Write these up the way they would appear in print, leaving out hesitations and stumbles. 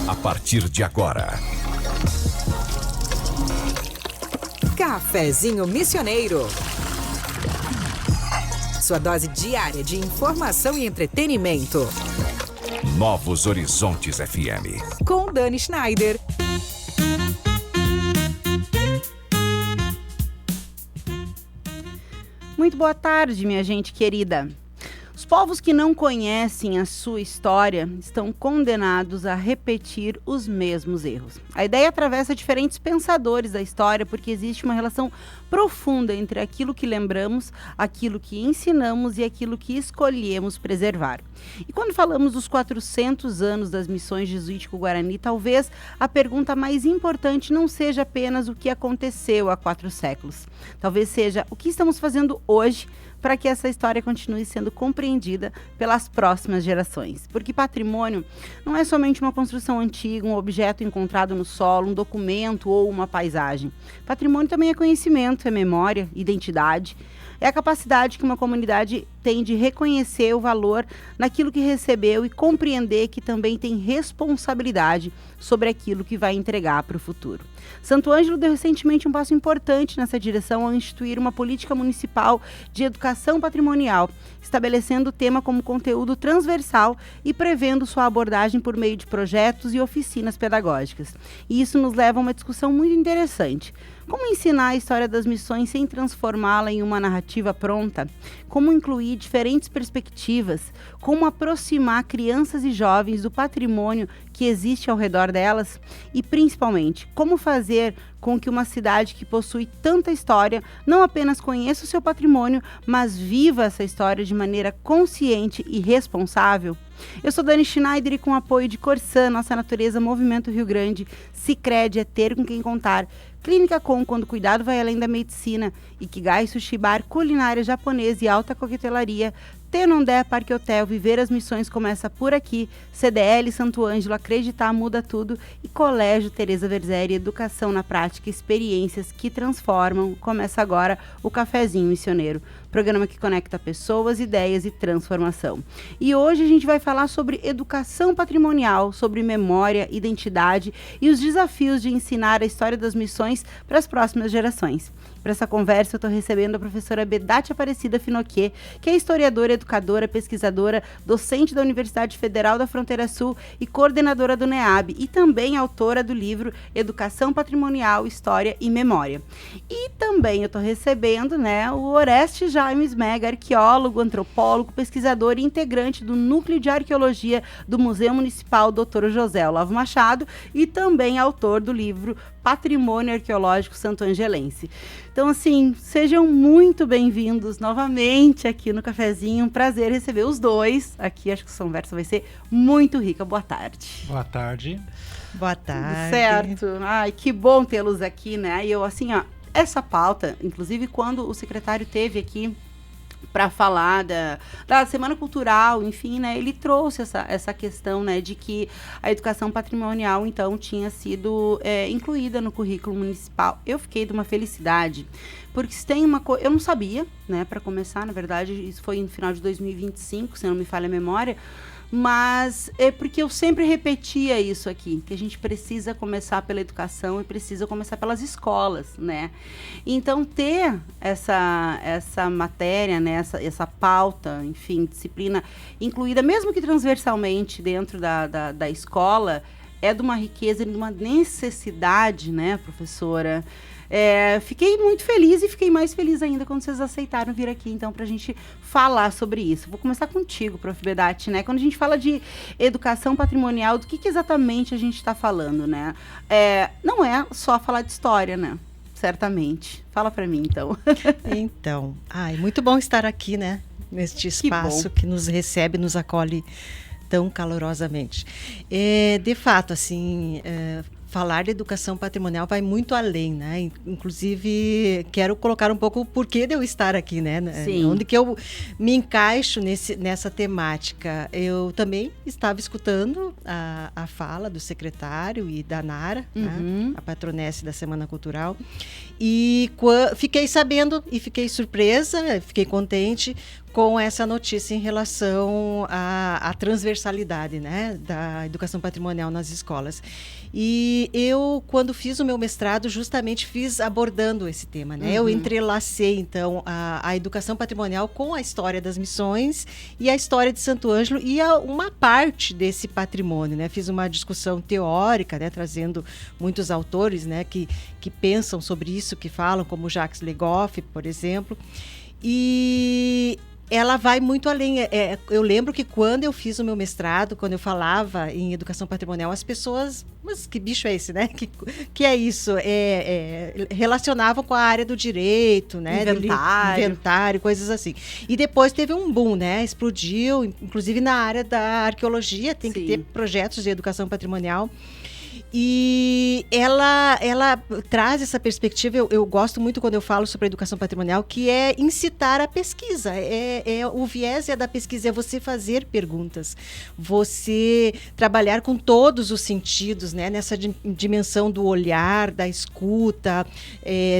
A partir de agora, Cafezinho Missioneiro. Sua dose diária de informação e entretenimento. Novos Horizontes FM. Com Dani Schneider. Muito boa tarde, minha gente querida. Os povos que não conhecem a sua história estão condenados a repetir os mesmos erros. A ideia atravessa diferentes pensadores da história porque existe uma relação profunda entre aquilo que lembramos, aquilo que ensinamos e aquilo que escolhemos preservar. E quando falamos dos 400 anos das missões jesuítico-guarani, talvez a pergunta mais importante não seja apenas o que aconteceu há 4 séculos. Talvez seja o que estamos fazendo hoje para que essa história continue sendo compreendida pelas próximas gerações. Porque patrimônio não é somente uma construção antiga, um objeto encontrado no solo, um documento ou uma paisagem. Patrimônio também é conhecimento, é memória, identidade. É a capacidade que uma comunidade tem de reconhecer o valor naquilo que recebeu e compreender que também tem responsabilidade sobre aquilo que vai entregar para o futuro. Santo Ângelo deu recentemente um passo importante nessa direção ao instituir uma política municipal de educação patrimonial, estabelecendo o tema como conteúdo transversal e prevendo sua abordagem por meio de projetos e oficinas pedagógicas. E isso nos leva a uma discussão muito interessante. Como ensinar a história das missões sem transformá-la em uma narrativa pronta? Como incluir diferentes perspectivas? Como aproximar crianças e jovens do patrimônio que existe ao redor delas? E, principalmente, como fazer com que uma cidade que possui tanta história não apenas conheça o seu patrimônio, mas viva essa história de maneira consciente e responsável? Eu sou Dani Schneider e com o apoio de Corsã, Nossa Natureza, Movimento Rio Grande, Sicredi, é ter com quem contar, Clínica Com, quando cuidado vai além da medicina, Ikigai Sushi Bar, culinária japonesa e alta coquetelaria, Tenondé Parque Hotel, Viver as Missões começa por aqui, CDL Santo Ângelo, Acreditar Muda Tudo e Colégio Teresa Verzeri, Educação na Prática, experiências que transformam. Começa agora o Cafezinho Missioneiro, programa que conecta pessoas, ideias e transformação. E hoje a gente vai falar sobre educação patrimonial, sobre memória, identidade e os desafios de ensinar a história das missões para as próximas gerações. Para essa conversa eu estou recebendo a professora Bedate Aparecida Finocchier, que é historiadora, educadora, pesquisadora, docente da Universidade Federal da Fronteira Sul e coordenadora do NEAB, e também autora do livro Educação Patrimonial, História e Memória. E também eu estou recebendo, o Oreste Jaime Mega, arqueólogo, antropólogo, pesquisador e integrante do Núcleo de Arqueologia do Museu Municipal Dr. José Olavo Machado e também autor do livro Patrimônio Arqueológico Santo-Angelense. Então, assim, sejam muito bem-vindos novamente aqui no Cafezinho. Um prazer receber os dois aqui. Acho que essa conversa vai ser muito rica. Boa tarde. Boa tarde. Boa tarde. Tudo certo? Ai, que bom tê-los aqui, né? E eu, assim, essa pauta, inclusive quando o secretário teve aqui para falar da Semana Cultural, enfim, ele trouxe essa questão, de que a educação patrimonial, então, tinha sido incluída no currículo municipal. Eu fiquei de uma felicidade, porque se tem uma coisa... Eu não sabia, para começar, na verdade, isso foi no final de 2025, se não me falha a memória, mas é porque eu sempre repetia isso aqui, que a gente precisa começar pela educação e precisa começar pelas escolas, Então, ter essa matéria, essa pauta, enfim, disciplina incluída, mesmo que transversalmente dentro da escola, é de uma riqueza e de uma necessidade, professora? Fiquei muito feliz e fiquei mais feliz ainda quando vocês aceitaram vir aqui, então, pra gente falar sobre isso. Vou começar contigo, Prof. Bedate, Quando a gente fala de educação patrimonial, do que exatamente a gente está falando, Não é só falar de história, Certamente. Fala pra mim, então. Então, muito bom estar aqui, neste espaço que nos recebe, nos acolhe tão calorosamente. De fato, assim... falar de educação patrimonial vai muito além, né? Inclusive, quero colocar um pouco o porquê de eu estar aqui, né? Sim. Onde que eu me encaixo nessa temática. Eu também estava escutando a fala do secretário e da Nara, né? A patronesse da Semana Cultural, e fiquei sabendo e fiquei surpresa, fiquei contente com essa notícia em relação à transversalidade, né, da educação patrimonial nas escolas. E eu, quando fiz o meu mestrado, justamente fiz abordando esse tema, né? Eu entrelacei, então, a educação patrimonial com a história das missões e a história de Santo Ângelo e uma parte desse patrimônio, né? Fiz uma discussão teórica, né, trazendo muitos autores, né, que pensam sobre isso, que falam, como Jacques Le Goff, por exemplo. E ela vai muito além. Eu lembro que quando eu fiz o meu mestrado, quando eu falava em educação patrimonial, as pessoas, mas que bicho é esse, né? Que é isso? Relacionavam com a área do direito, né? Inventário, coisas assim. E depois teve um boom, né? Explodiu, inclusive na área da arqueologia, tem que ter projetos de educação patrimonial. E ela traz essa perspectiva, eu gosto muito quando eu falo sobre a educação patrimonial, que é incitar a pesquisa. O viés da pesquisa, é você fazer perguntas, você trabalhar com todos os sentidos, né? Nessa dimensão do olhar, da escuta,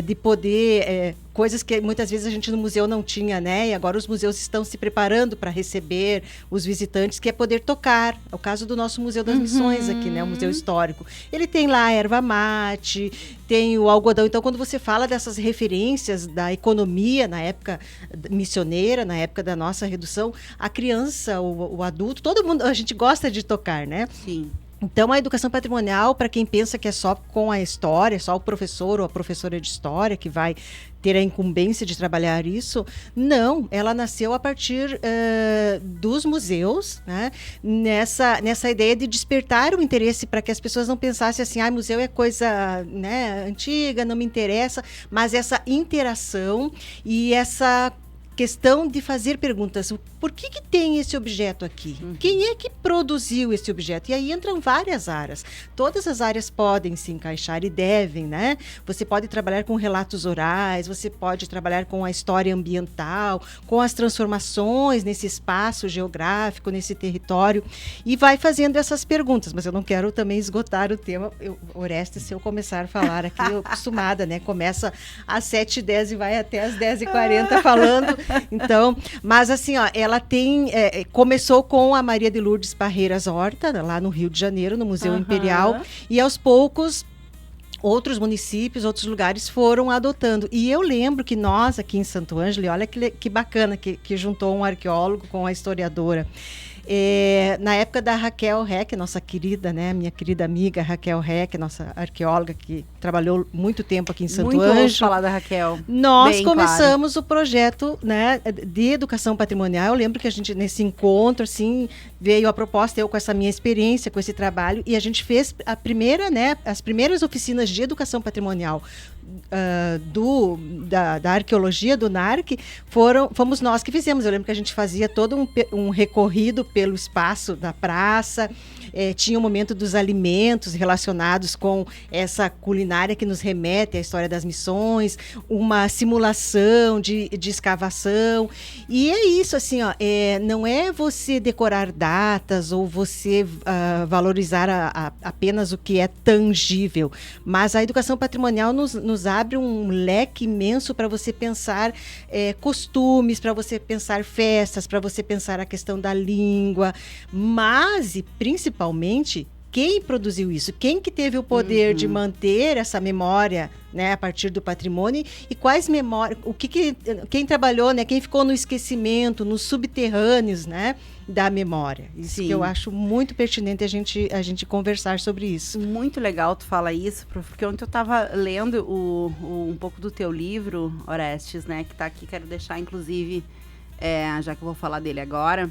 de poder... coisas que muitas vezes a gente no museu não tinha, né? E agora os museus estão se preparando para receber os visitantes, que é poder tocar. É o caso do nosso Museu das Missões aqui, né? O Museu Histórico. Ele tem lá a erva mate, tem o algodão. Então, quando você fala dessas referências da economia na época missioneira, na época da nossa redução, a criança, o adulto, todo mundo, a gente gosta de tocar, né? Sim. Então, a educação patrimonial, para quem pensa que é só com a história, só o professor ou a professora de história que vai ter a incumbência de trabalhar isso, não, ela nasceu a partir dos museus, né? Nessa ideia de despertar o interesse para que as pessoas não pensassem assim, museu é coisa, né, antiga, não me interessa, mas essa interação e essa questão de fazer perguntas. Por que tem esse objeto aqui? Quem é que produziu esse objeto? E aí entram várias áreas. Todas as áreas podem se encaixar e devem, né? Você pode trabalhar com relatos orais, você pode trabalhar com a história ambiental, com as transformações nesse espaço geográfico, nesse território, e vai fazendo essas perguntas. Mas eu não quero também esgotar o tema. Orestes, se eu começar a falar aqui, eu acostumada, né? Começa às 7h10 e vai até às 10h40 falando. Então, mas assim, ó, ela tem, começou com a Maria de Lourdes Parreiras Horta, lá no Rio de Janeiro, no Museu Imperial, e aos poucos outros municípios, outros lugares foram adotando. E eu lembro que nós aqui em Santo Ângelo, olha que bacana que juntou um arqueólogo com a historiadora. Na época da Raquel Reck, nossa querida, né, minha querida amiga Raquel Reck, nossa arqueóloga que trabalhou muito tempo aqui em Santo Ângelo. Muito falar da Raquel. Nós começamos o projeto, né, de educação patrimonial. Eu lembro que a gente, nesse encontro, assim, veio a proposta, eu com essa minha experiência, com esse trabalho, e a gente fez as primeiras oficinas de educação patrimonial da arqueologia do NARC, fomos nós que fizemos. Eu lembro que a gente fazia todo um recorrido pelo espaço da praça, tinha o momento dos alimentos relacionados com essa culinária que nos remete à história das missões, uma simulação de escavação, e é isso, assim, ó, não é você decorar datas ou você valorizar apenas o que é tangível, mas a educação patrimonial nos abre um leque imenso para você pensar costumes, para você pensar festas, para você pensar a questão da língua, mas, e principalmente, quem produziu isso, quem que teve o poder de manter essa memória, né, a partir do patrimônio, e quais memórias, quem trabalhou, né, quem ficou no esquecimento, nos subterrâneos, né, da memória. Isso que eu acho muito pertinente a gente conversar sobre isso. Muito legal tu falar isso, porque ontem eu estava lendo um pouco do teu livro, Orestes, né, que está aqui, quero deixar, inclusive, já que eu vou falar dele agora.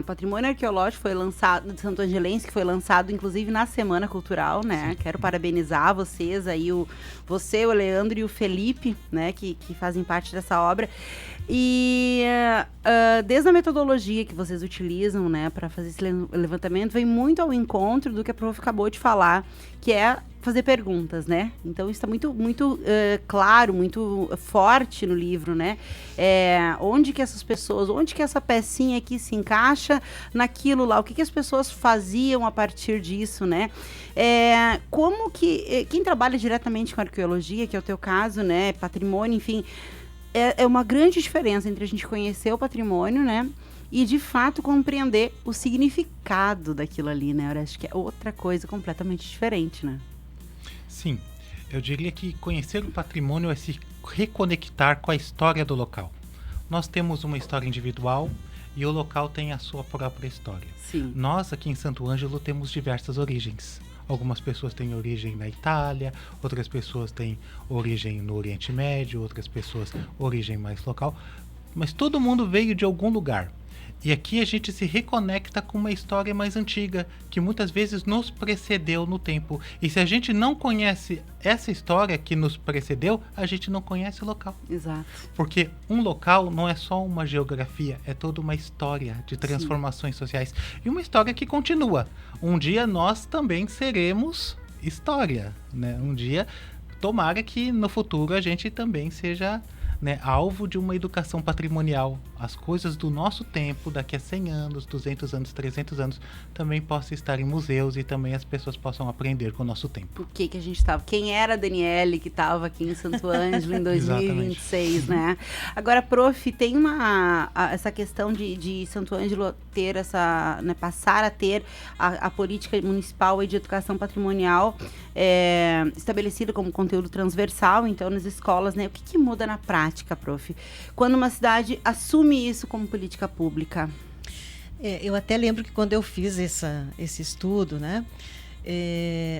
Patrimônio Arqueológico foi lançado, de Santo Angelense, que foi lançado inclusive na Semana Cultural, né? Sim. Quero parabenizar vocês aí, você, o Leandro e o Felipe, né? Que fazem parte dessa obra. E desde a metodologia que vocês utilizam, né, para fazer esse levantamento, vem muito ao encontro do que a prof acabou de falar, que é fazer perguntas, né? Então, isso está muito claro, muito forte no livro, né? Onde que essas pessoas, onde que essa pecinha aqui se encaixa naquilo lá? O que as pessoas faziam a partir disso, né? Como que quem trabalha diretamente com arqueologia, que é o teu caso, né? Patrimônio, enfim, é uma grande diferença entre a gente conhecer o patrimônio, né? E, de fato, compreender o significado daquilo ali, né? Eu acho que é outra coisa completamente diferente, né? Sim, eu diria que conhecer o patrimônio é se reconectar com a história do local. Nós temos uma história individual e o local tem a sua própria história. Sim. Nós aqui em Santo Ângelo temos diversas origens. Algumas pessoas têm origem na Itália, outras pessoas têm origem no Oriente Médio, outras pessoas origem mais local, mas todo mundo veio de algum lugar. E aqui a gente se reconecta com uma história mais antiga, que muitas vezes nos precedeu no tempo. E se a gente não conhece essa história que nos precedeu, a gente não conhece o local. Exato. Porque um local não é só uma geografia, é toda uma história de transformações sociais. E uma história que continua. Um dia nós também seremos história, né? Um dia, tomara que no futuro a gente também seja, né, alvo de uma educação patrimonial. As coisas do nosso tempo, daqui a 100 anos, 200 anos, 300 anos, também possam estar em museus e também as pessoas possam aprender com o nosso tempo. Por que a gente estava? Quem era a Daniele que estava aqui em Santo Ângelo em 2026, né? Agora, prof, tem essa questão de Santo Ângelo ter essa, né, passar a ter a política municipal de educação patrimonial estabelecida como conteúdo transversal, então, nas escolas, né? O que muda na prática, prof? Quando uma cidade assume isso como política pública? Eu até lembro que quando eu fiz esse estudo, né,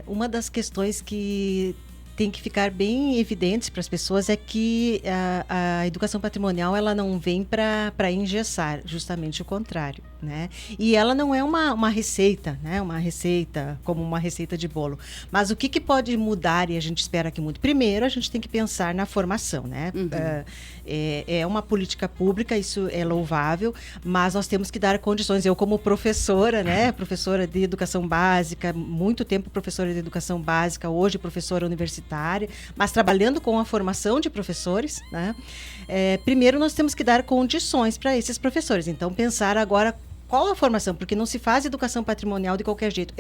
uma das questões que tem que ficar bem evidentes para as pessoas é que a educação patrimonial ela não vem para engessar, justamente o contrário, né? E ela não é uma receita, né? Uma receita como uma receita de bolo. Mas o que pode mudar, e a gente espera que mude? Primeiro, a gente tem que pensar na formação, né? Uhum. É uma política pública, isso é louvável, mas nós temos que dar condições. Eu, como professora, né? Professora de educação básica, muito tempo professora de educação básica, hoje professora universitária, mas trabalhando com a formação de professores, né? Primeiro, nós temos que dar condições para esses professores. Então, pensar agora qual a formação, porque não se faz educação patrimonial de qualquer jeito.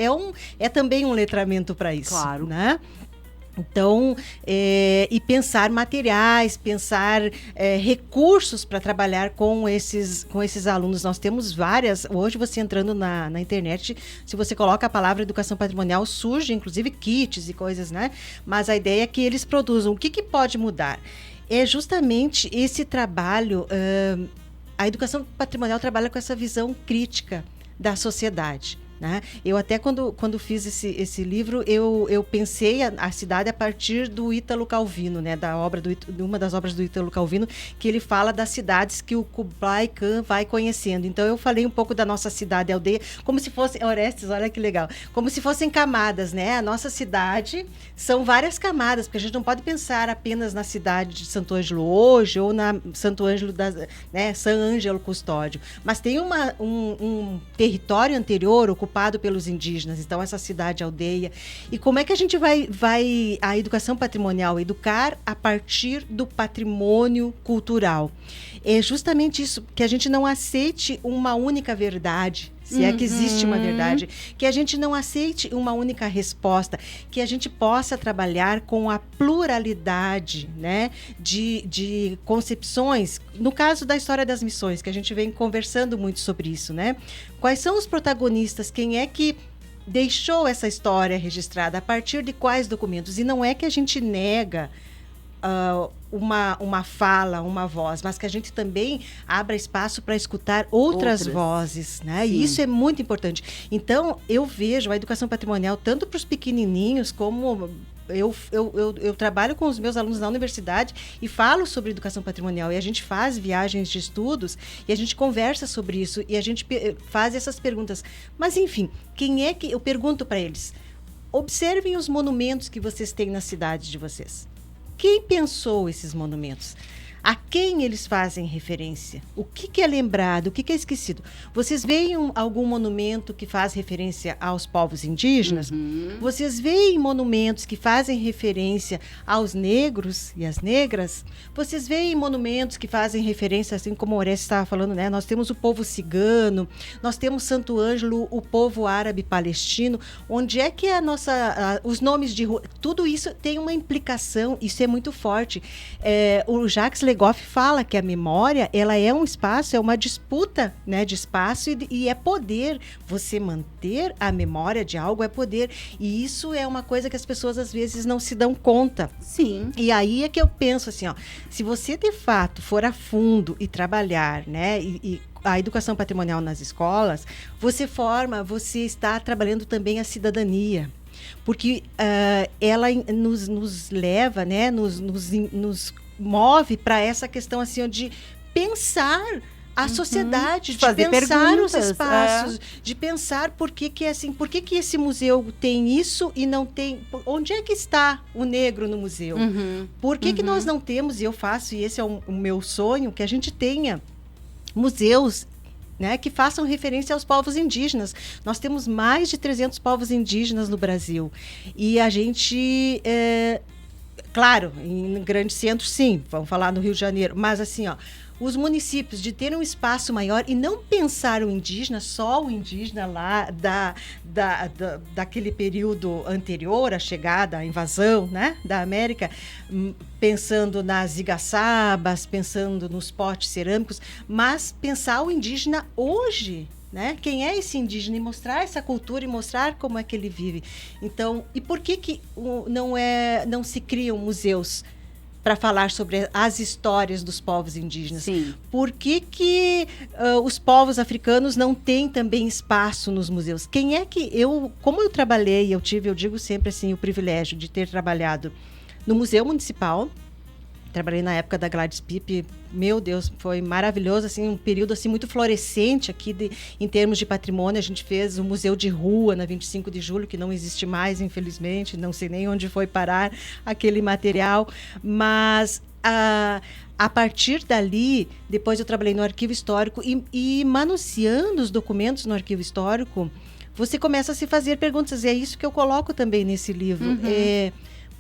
É também um letramento para isso, claro, né? Então, e pensar materiais, pensar recursos para trabalhar com esses alunos. Nós temos várias, hoje você entrando na internet, se você coloca a palavra educação patrimonial, surge inclusive kits e coisas, né? Mas a ideia é que eles produzam. O que pode mudar? É justamente esse trabalho, a educação patrimonial trabalha com essa visão crítica da sociedade, né? Eu até quando fiz esse livro, eu pensei a cidade a partir do Ítalo Calvino, né? De uma das obras do Ítalo Calvino, que ele fala das cidades que o Kublai Khan vai conhecendo. Então eu falei um pouco da nossa cidade, aldeia, como se fosse, Orestes, olha que legal, como se fossem camadas, né? A nossa cidade são várias camadas, porque a gente não pode pensar apenas na cidade de Santo Ângelo hoje, ou na Santo Ângelo, né? San Ângelo Custódio, mas tem um território anterior ocupado pelos indígenas, então essa cidade, aldeia. E como é que a gente vai a educação patrimonial, educar a partir do patrimônio cultural? É justamente isso, que a gente não aceite uma única verdade, se é que existe uma verdade, que a gente não aceite uma única resposta, que a gente possa trabalhar com a pluralidade, né, de concepções. No caso da história das missões, que a gente vem conversando muito sobre isso, né? Quais são os protagonistas? Quem é que deixou essa história registrada? A partir de quais documentos? E não é que a gente nega uma fala, uma voz, mas que a gente também abra espaço para escutar outras vozes, né? E isso é muito importante. Então, eu vejo a educação patrimonial tanto para os pequenininhos como... Eu trabalho com os meus alunos na universidade e falo sobre educação patrimonial, e a gente faz viagens de estudos e a gente conversa sobre isso e a gente faz essas perguntas. Mas, enfim, quem é que... Eu pergunto para eles, observem os monumentos que vocês têm na cidade de vocês. Quem pensou esses monumentos? A quem eles fazem referência? O que é lembrado? O que é esquecido? Vocês veem algum monumento que faz referência aos povos indígenas? Vocês veem monumentos que fazem referência aos negros e às negras? Vocês veem monumentos que fazem referência, assim como o Orestes estava falando, né? Nós temos o povo cigano, nós temos Santo Ângelo, o povo árabe palestino. Onde é que os nomes de rua, tudo isso tem uma implicação, isso é muito forte. O Jacques Legoff fala que a memória, ela é um espaço, é uma disputa, né, de espaço e é poder. Você manter a memória de algo é poder. E isso é uma coisa que as pessoas às vezes não se dão conta. Sim. E aí é que eu penso assim, ó, se você de fato for a fundo e trabalhar, né, e a educação patrimonial nas escolas, você está trabalhando também a cidadania. Porque ela nos leva, né, nos move para essa questão assim, de pensar a sociedade, de pensar os espaços, de pensar por que esse museu tem isso e não tem... Onde é que está o negro no museu? Por que nós não temos, e eu faço, e esse é o meu sonho, que a gente tenha museus, né, que façam referência aos povos indígenas. Nós temos mais de 300 povos indígenas no Brasil. E a gente... claro, em grandes centros, sim, vamos falar no Rio de Janeiro, mas assim, ó, os municípios de ter um espaço maior e não pensar o indígena, só o indígena lá daquele período anterior à chegada, à invasão, né, da América, pensando nas igaçabas, pensando nos potes cerâmicos, mas pensar o indígena hoje, né? Quem é esse indígena e mostrar essa cultura e mostrar como é que ele vive. Então, e por que não se criam museus para falar sobre as histórias dos povos indígenas? Sim. Por que os povos africanos não têm também espaço nos museus? Como eu trabalhei, eu digo sempre assim, o privilégio de ter trabalhado no Museu Municipal. Trabalhei na época da Gladys Pipe, meu Deus, foi maravilhoso, assim, um período assim, muito florescente aqui em termos de patrimônio. A gente fez o Museu de Rua na 25 de Julho, que não existe mais, infelizmente, não sei nem onde foi parar aquele material, mas a partir dali, depois eu trabalhei no Arquivo Histórico e manuseando os documentos no Arquivo Histórico, você começa a se fazer perguntas, e é isso que eu coloco também nesse livro.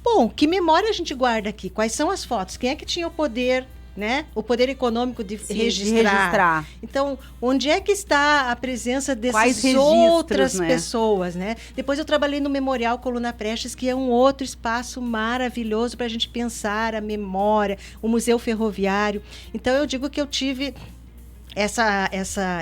Bom, que memória a gente guarda aqui? Quais são as fotos? Quem é que tinha o poder, né? O poder econômico de registrar? Então, onde é que está a presença dessas outras pessoas, né? Depois eu trabalhei no Memorial Coluna Prestes, que é um outro espaço maravilhoso para a gente pensar a memória, o Museu Ferroviário. Então, eu digo que eu tive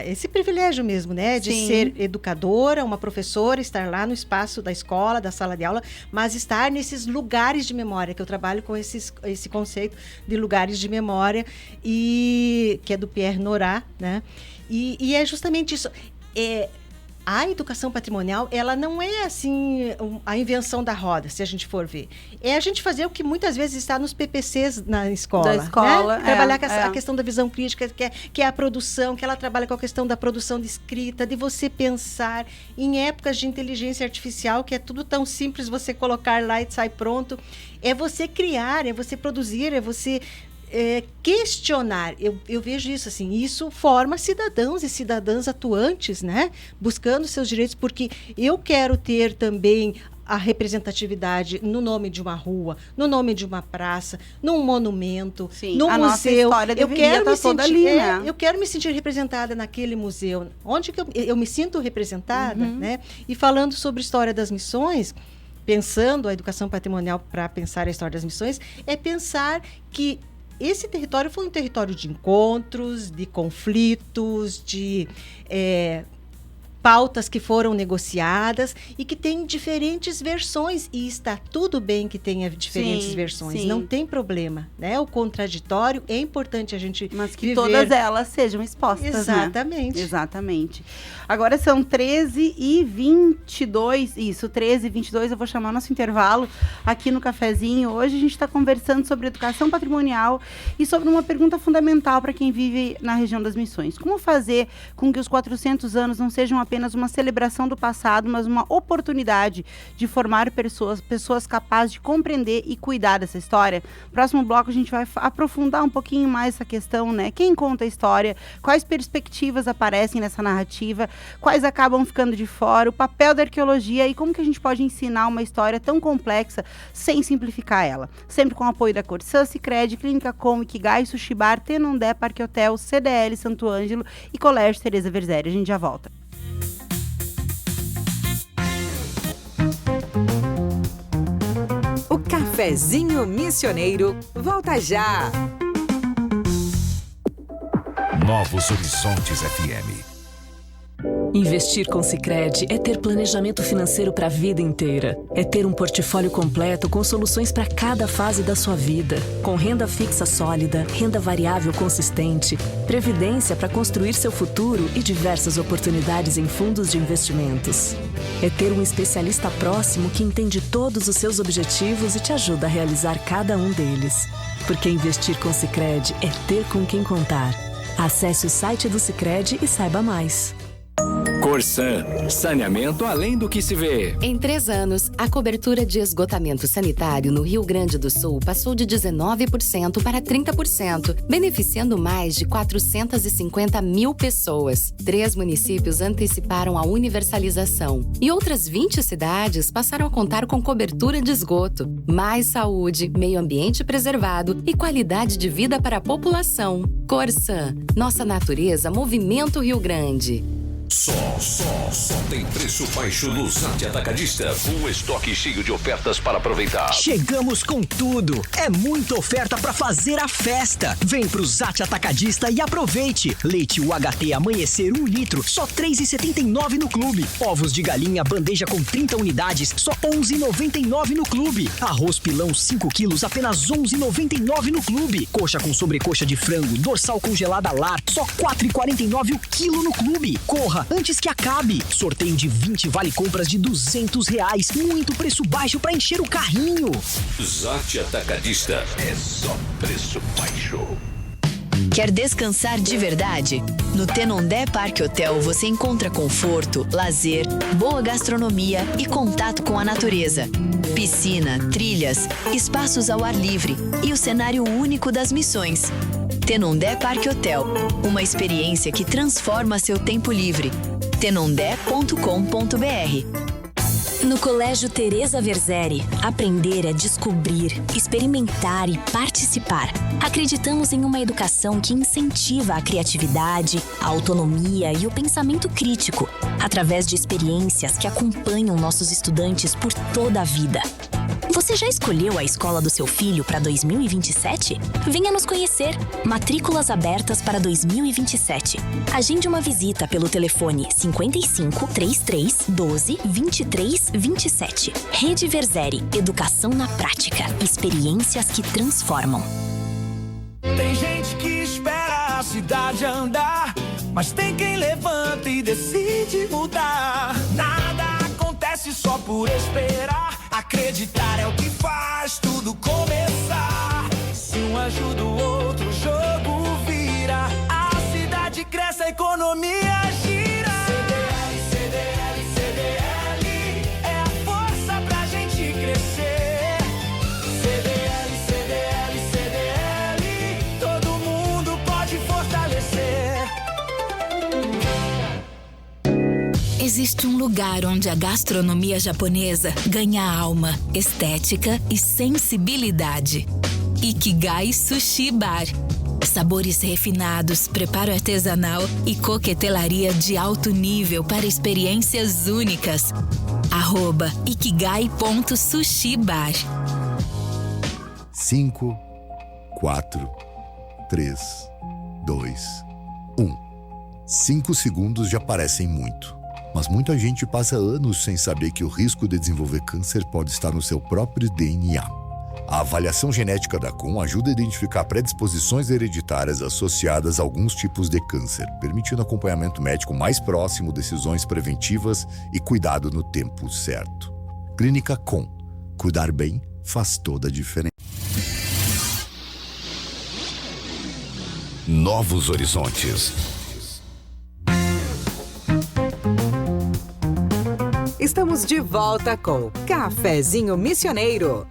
esse privilégio mesmo, né? De Sim. ser educadora, uma professora, estar lá no espaço da escola, da sala de aula, mas estar nesses lugares de memória, que eu trabalho com esse conceito de lugares de memória, que é do Pierre Nora, né? E é justamente isso. A educação patrimonial, ela não é assim a invenção da roda, se a gente for ver. É a gente fazer o que muitas vezes está nos PPCs na escola. Da escola, né? Trabalhar com a questão da visão crítica, que é a produção, que ela trabalha com a questão da produção de escrita, de você pensar em épocas de inteligência artificial, que é tudo tão simples, você colocar lá e sai pronto. É você criar, é você produzir, é você... questionar. Eu vejo isso assim, isso forma cidadãos e cidadãs atuantes, né? Buscando seus direitos, porque eu quero ter também a representatividade no nome de uma rua, no nome de uma praça, num monumento, Sim, num a museu. Nossa história deveria estar toda ali, né? Eu quero me sentir representada naquele museu. Onde que eu me sinto representada, né? E falando sobre a história das missões, pensando a educação patrimonial para pensar a história das missões, é pensar que esse território foi um território de encontros, de conflitos, de pautas que foram negociadas e que tem diferentes versões, e está tudo bem que tenha diferentes versões, sim. Não tem problema, né? O contraditório é importante a gente mas que viver. todas elas sejam expostas, Exatamente. Né? Exatamente. Agora são 13h22, isso, 13h22, eu vou chamar nosso intervalo aqui no cafezinho. Hoje a gente está conversando sobre educação patrimonial e sobre uma pergunta fundamental para quem vive na região das Missões. Como fazer com que os 400 anos não sejam apenas apenas uma celebração do passado, mas uma oportunidade de formar pessoas capazes de compreender e cuidar dessa história? Próximo bloco a gente vai aprofundar um pouquinho mais essa questão, né? Quem conta a história, quais perspectivas aparecem nessa narrativa, quais acabam ficando de fora, o papel da arqueologia e como que a gente pode ensinar uma história tão complexa sem simplificar ela. Sempre com o apoio da Corsã, Sicredi, Clínica Com, Ikigai, Sushi Bar, Tenondé, Parque Hotel, CDL, Santo Ângelo e Colégio Teresa Verzeri. A gente já volta. O Cafezinho Missioneiro volta já. Novos Horizontes FM. Investir com Sicredi é ter planejamento financeiro para a vida inteira. É ter um portfólio completo com soluções para cada fase da sua vida. Com renda fixa sólida, renda variável consistente, previdência para construir seu futuro e diversas oportunidades em fundos de investimentos. É ter um especialista próximo que entende todos os seus objetivos e te ajuda a realizar cada um deles. Porque investir com Sicredi é ter com quem contar. Acesse o site do Sicredi e saiba mais. Corsã, saneamento além do que se vê. Em 3 anos, a cobertura de esgotamento sanitário no Rio Grande do Sul passou de 19% para 30%, beneficiando mais de 450 mil pessoas. 3 municípios anteciparam a universalização e outras 20 cidades passaram a contar com cobertura de esgoto. Mais saúde, meio ambiente preservado e qualidade de vida para a população. Corsã, nossa natureza movimenta o Rio Grande. Só tem preço baixo no Zat Atacadista. Um estoque cheio de ofertas para aproveitar. Chegamos com tudo. É muita oferta para fazer a festa. Vem pro Zat Atacadista e aproveite. Leite UHT Amanhecer 1 litro, só R$ 3,79 no clube. Ovos de galinha bandeja com 30 unidades, só R$ 11,99 no clube. Arroz pilão 5 quilos, apenas R$ 11,99 no clube. Coxa com sobrecoxa de frango, dorsal congelada lar, só R$ 4,49 o quilo no clube. Corra antes que acabe. Sorteio de 20 vale-compras de R$200. Muito preço baixo para encher o carrinho. Zat Atacadista é só preço baixo. Quer descansar de verdade? No Tenondé Parque Hotel você encontra conforto, lazer, boa gastronomia e contato com a natureza. Piscina, trilhas, espaços ao ar livre e o cenário único das missões. Tenondé Parque Hotel, uma experiência que transforma seu tempo livre. tenondé.com.br. No Colégio Teresa Verzeri, aprender é descobrir, experimentar e participar. Acreditamos em uma educação que incentiva a criatividade, a autonomia e o pensamento crítico, através de experiências que acompanham nossos estudantes por toda a vida. Você já escolheu a escola do seu filho para 2027? Venha nos conhecer. Matrículas abertas para 2027. Agende uma visita pelo telefone 55 33 12 23 27. Rede Verzeri. Educação na prática. Experiências que transformam. Tem gente que espera a cidade andar, mas tem quem levanta e decide mudar. Nada acontece só por esperar. Acreditar é o que faz tudo começar. Se um ajuda o outro, o jogo vira. A cidade cresce, a economia gira. CDL, CDL, CDL é a força pra gente crescer. CDL, CDL, CDL, todo mundo pode fortalecer. Existe um lugar onde a gastronomia japonesa ganha alma, estética e sensibilidade. Ikigai Sushi Bar. Sabores refinados, preparo artesanal e coquetelaria de alto nível para experiências únicas. @ikigai.sushibar. 5, 4, 3, 2, 1. 5 segundos já parecem muito. Mas muita gente passa anos sem saber que o risco de desenvolver câncer pode estar no seu próprio DNA. A avaliação genética da Com ajuda a identificar predisposições hereditárias associadas a alguns tipos de câncer, permitindo acompanhamento médico mais próximo, decisões preventivas e cuidado no tempo certo. Clínica Com. Cuidar bem faz toda a diferença. Novos Horizontes. Estamos de volta com Cafezinho Missioneiro.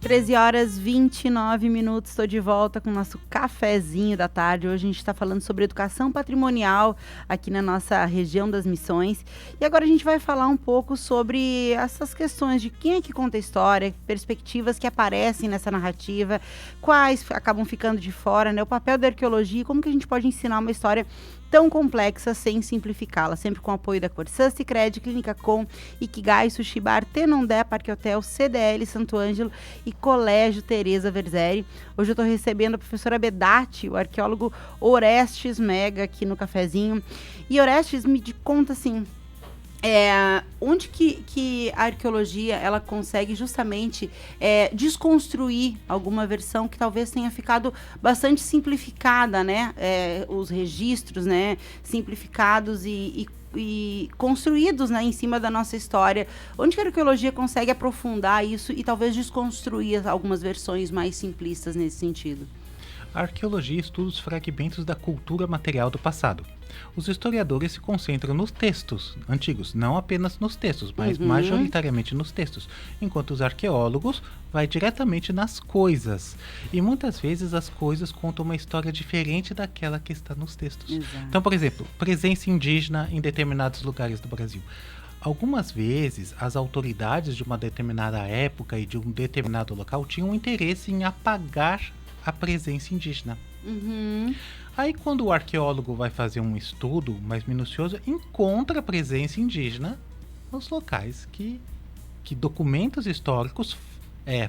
13h29, estou de volta com o nosso cafezinho da tarde. Hoje a gente está falando sobre educação patrimonial aqui na nossa região das Missões. E agora a gente vai falar um pouco sobre essas questões de quem é que conta a história, perspectivas que aparecem nessa narrativa, quais acabam ficando de fora, né? O papel da arqueologia e como que a gente pode ensinar uma história tão complexa sem simplificá-la, sempre com o apoio da Corsã, Sicredi, Clínica Com, Ikigai, Sushi Bar, Tenondé, Parque Hotel, CDL, Santo Ângelo e Colégio Teresa Verzeri. Hoje eu estou recebendo a professora Bedati, o arqueólogo Orestes Mega aqui no cafezinho. E Orestes, me conta assim, onde que a arqueologia ela consegue justamente desconstruir alguma versão que talvez tenha ficado bastante simplificada, né? Os registros, né? Simplificados e construídos, né, em cima da nossa história. Onde que a arqueologia consegue aprofundar isso e talvez desconstruir algumas versões mais simplistas nesse sentido? A arqueologia estuda os fragmentos da cultura material do passado. Os historiadores se concentram nos textos antigos, não apenas nos textos, mas majoritariamente nos textos, enquanto os arqueólogos vai diretamente nas coisas. E muitas vezes as coisas contam uma história diferente daquela que está nos textos. Exato. Então, por exemplo, presença indígena em determinados lugares do Brasil. Algumas vezes, as autoridades de uma determinada época e de um determinado local tinham interesse em apagar a presença indígena. Aí, quando o arqueólogo vai fazer um estudo mais minucioso, encontra a presença indígena nos locais que documentos históricos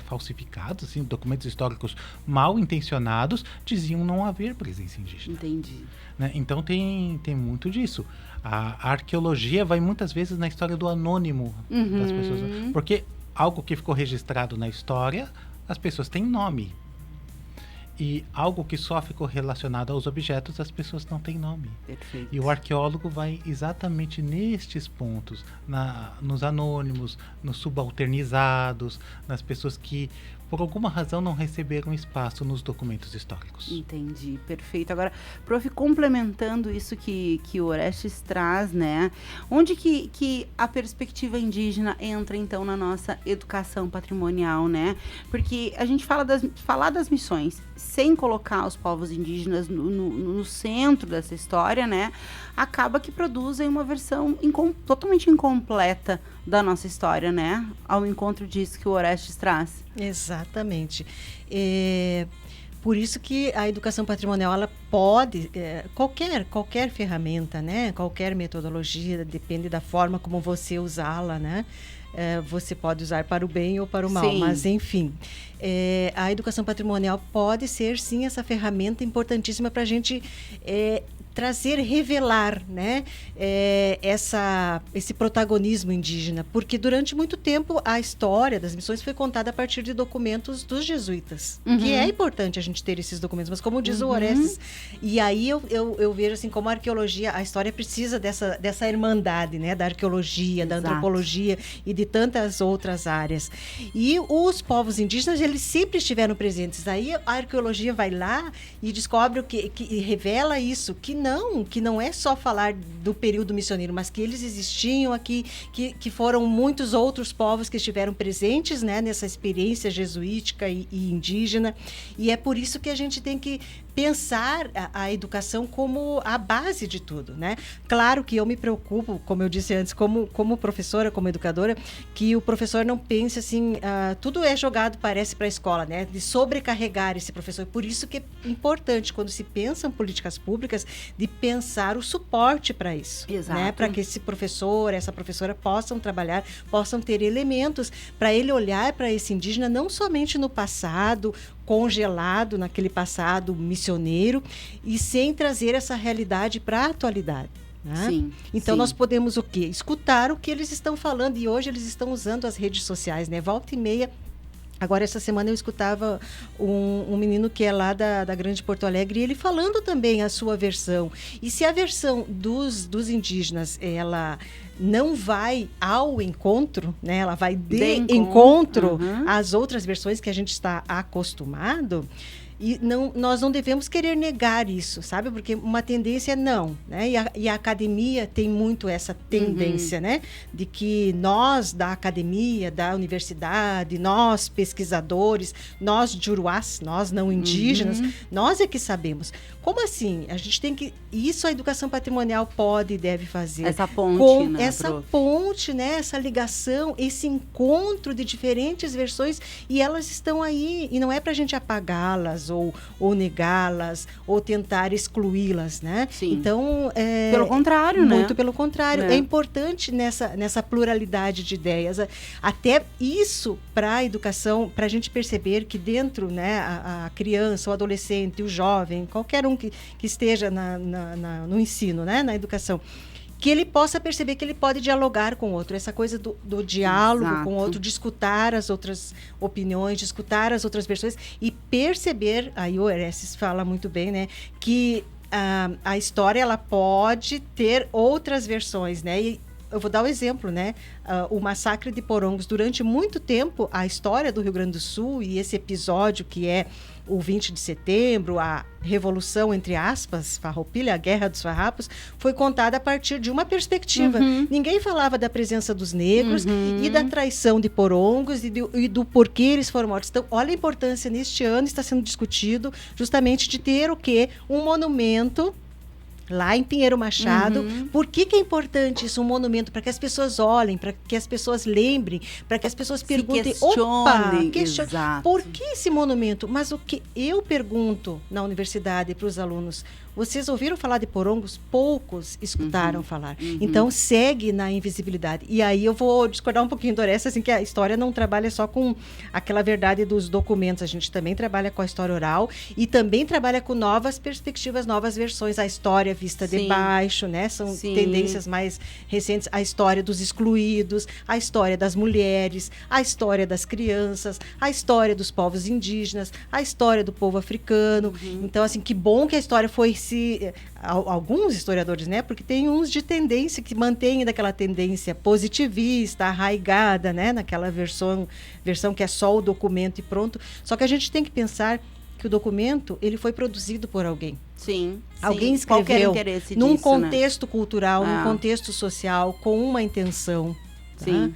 falsificados, assim, documentos históricos mal intencionados, diziam não haver presença indígena. Entendi. Né? Então, tem muito disso. A arqueologia vai muitas vezes na história do anônimo das pessoas. Porque algo que ficou registrado na história, as pessoas têm nome. E algo que só ficou relacionado aos objetos, as pessoas não têm nome. Perfeito. E o arqueólogo vai exatamente nestes pontos, nos anônimos, nos subalternizados, nas pessoas que, por alguma razão, não receberam espaço nos documentos históricos. Entendi, perfeito. Agora, prof, complementando isso que o Orestes traz, né? Onde que a perspectiva indígena entra, então, na nossa educação patrimonial, né? Porque a gente falar das missões sem colocar os povos indígenas no centro dessa história, né? Acaba que produzem uma versão totalmente incompleta da nossa história, né? Ao encontro disso que o Orestes traz. Exatamente. Por isso que a educação patrimonial, ela pode, qualquer ferramenta, né? Qualquer metodologia, depende da forma como você usá-la, né? Você pode usar para o bem ou para o mal, mas enfim, a educação patrimonial pode ser sim essa ferramenta importantíssima para a gente trazer, revelar, né, esse protagonismo indígena, porque durante muito tempo a história das missões foi contada a partir de documentos dos jesuítas, que é importante a gente ter esses documentos, mas como diz o Orestes, e aí eu vejo assim como a arqueologia, a história precisa dessa irmandade, né, da arqueologia, Exato. da antropologia e de tantas outras áreas. E os povos indígenas, eles sempre estiveram presentes. Aí a arqueologia vai lá e descobre que revela isso, que não é só falar do período missioneiro, mas que eles existiam aqui, que foram muitos outros povos que estiveram presentes, né, nessa experiência jesuítica e indígena. E é por isso que a gente tem que pensar a educação como a base de tudo, né? Claro que eu me preocupo, como eu disse antes, como professora, como educadora, que o professor não pense assim, tudo é jogado, parece, para a escola, né? De sobrecarregar esse professor. Por isso que é importante, quando se pensa em políticas públicas, de pensar o suporte para isso. Exato. Né? Para que esse professor, essa professora possam trabalhar, possam ter elementos para ele olhar para esse indígena não somente no passado, congelado naquele passado missioneiro, e sem trazer essa realidade para a atualidade. Né? Sim, então sim. nós podemos o quê? Escutar o que eles estão falando, e hoje eles estão usando as redes sociais, né? Volta e meia. Agora, essa semana eu escutava um menino que é lá da Grande Porto Alegre, e ele falando também a sua versão. E se a versão dos indígenas, ela não vai ao encontro, né? Ela vai de encontro às outras versões que a gente está acostumado, E nós não devemos querer negar isso, sabe? Porque uma tendência é não, né? E a academia tem muito essa tendência, né? De que nós da academia, da universidade, nós pesquisadores, nós juruás, nós não indígenas, nós é que sabemos. Como assim? A gente tem que... Isso a educação patrimonial pode e deve fazer. Essa ponte, né? Essa ponte, né? Essa ligação, esse encontro de diferentes versões, e elas estão aí, e não é para a gente apagá-las ou negá-las ou tentar excluí-las, né? Sim. Então, pelo contrário, né? Muito pelo contrário. É importante nessa pluralidade de ideias. Até isso para a educação, para a gente perceber que dentro, né, a criança, o adolescente, o jovem, qualquer um que esteja no ensino, né, na educação, que ele possa perceber que ele pode dialogar com o outro. Essa coisa do diálogo com o outro, de escutar as outras opiniões, de escutar as outras versões e perceber, aí o Orestes fala muito bem, né, que a história ela pode ter outras versões, né? E eu vou dar um exemplo, né? O massacre de Porongos. Durante muito tempo, a história do Rio Grande do Sul e esse episódio que é o 20 de setembro, a revolução, entre aspas, farroupilha, a guerra dos farrapos, foi contada a partir de uma perspectiva. Ninguém falava da presença dos negros e da traição de Porongos e do porquê eles foram mortos. Então, olha a importância, neste ano está sendo discutido justamente de ter o quê? Um monumento lá em Pinheiro Machado. Por que é importante isso, um monumento? Para que as pessoas olhem, para que as pessoas lembrem, para que as pessoas perguntem, por que esse monumento? Mas o que eu pergunto na universidade para os alunos, vocês ouviram falar de Porongos? Poucos escutaram falar. Então, segue na invisibilidade. E aí eu vou discordar um pouquinho do Orestes, assim, que a história não trabalha só com aquela verdade dos documentos. A gente também trabalha com a história oral e também trabalha com novas perspectivas, novas versões. A história vista de baixo, né? São tendências mais recentes. A história dos excluídos, a história das mulheres, a história das crianças, a história dos povos indígenas, a história do povo africano. Então, assim, que bom que a história foi alguns historiadores, né? Porque tem uns de tendência que mantêm daquela tendência positivista, arraigada, né? Naquela versão que é só o documento e pronto. Só que a gente tem que pensar que o documento, ele foi produzido por alguém. Sim. Alguém escreveu num contexto cultural, num Ah. contexto social, com uma intenção. Tá? Sim.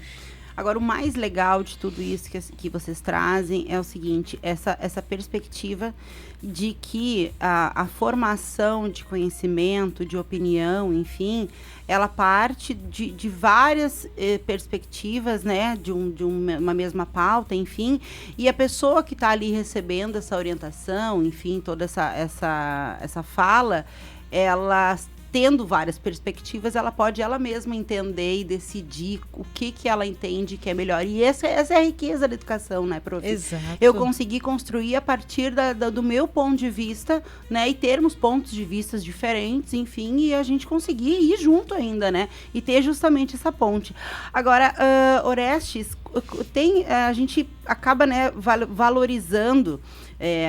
Agora, o mais legal de tudo isso que vocês trazem é o seguinte, essa perspectiva de que a formação de conhecimento, de opinião, enfim, ela parte de várias perspectivas, né, de uma mesma pauta, enfim, e a pessoa que está ali recebendo essa orientação, enfim, toda essa fala, ela tendo várias perspectivas, ela pode ela mesma entender e decidir o que ela entende que é melhor. E essa é a riqueza da educação, né, prof? Exato. Eu consegui construir a partir do meu ponto de vista, né, e termos pontos de vista diferentes, enfim, e a gente conseguir ir junto ainda, né, e ter justamente essa ponte. Agora, Orestes, a gente acaba, né, valorizando,